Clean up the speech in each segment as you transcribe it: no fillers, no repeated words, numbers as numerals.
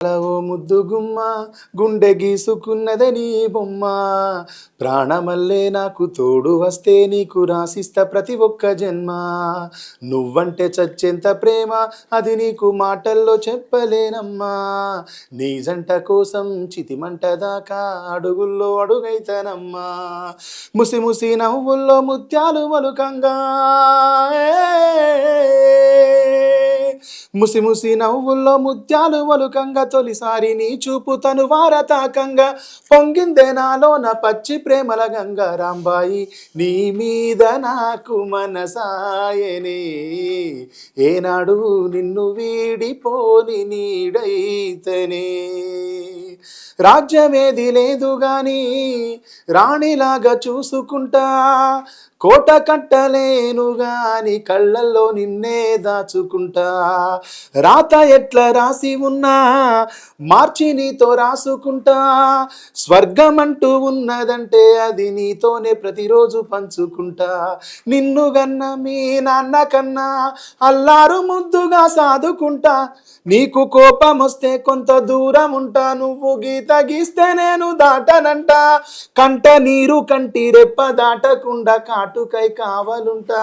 ఓ ముద్దు గుమ్మ గుండె గీసుకున్నదని బొమ్మ ప్రాణమల్లే నాకు తోడు వస్తే నీకు రాసిస్తా ప్రతి ఒక్క జన్మ నువ్వంటే చచ్చేంత ప్రేమ అది నీకు మాటల్లో చెప్పలేనమ్మా నీ జంట కోసం చితిమంట దాకా అడుగుల్లో అడుగైతానమ్మా ముసి ముసి నవ్వుల్లో ముత్యాలు మలుకంగా ముసి ముసి నవ్వుల్లో ముత్యాలు ఒలుకంగా తొలిసారి నీ చూపు తను వారతాకంగా పొంగిందే నాలోన పచ్చి ప్రేమల గంగా రాంబాయి నీ మీద నాకు మనసాయనే ఏనాడు నిన్ను వీడిపోని నీడైతనే రాజ్యమేది లేదు గాని రాణిలాగా చూసుకుంటా కోట కట్టలేను గాని కళ్ళల్లో నిన్నే దాచుకుంటా రాత ఎట్లా రాసి ఉన్నా మార్చి నీతో రాసుకుంటా స్వర్గం అంటూ ఉన్నదంటే అది నీతోనే ప్రతిరోజు పంచుకుంటా నిన్ను గన్న మీ నాన్న కన్నా అల్లారు ముద్దుగా సాదుకుంటా నీకు కోపం వస్తే కొంత దూరం ఉంటా నువ్వు గీత గీస్తే నేను దాటనంట కంట నీరు కంటి రెప్ప దాటకుండా కాటుకై కావలుంటా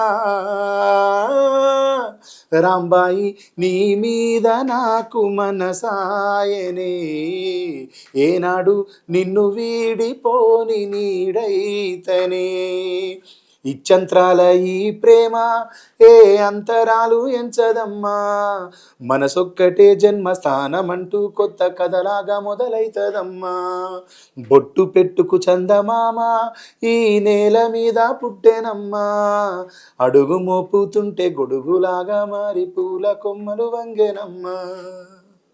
రాంబాయి నీ మీద నాకు మనసాయనే ఏనాడు నిన్ను వీడిపోని నీడైతనే ఇచ్చంత్రాల ఈ ప్రేమ ఏ అంతరాలు ఎంచదమ్మా మనసొక్కటే జన్మస్థానమంటూ కొత్త కథలాగా మొదలైతదమ్మా బొట్టు పెట్టుకు చందమామ ఈ నేల మీద పుట్టెనమ్మా అడుగు మోపుతుంటే గొడుగులాగా మారి పూల కొమ్మలు వంగెనమ్మా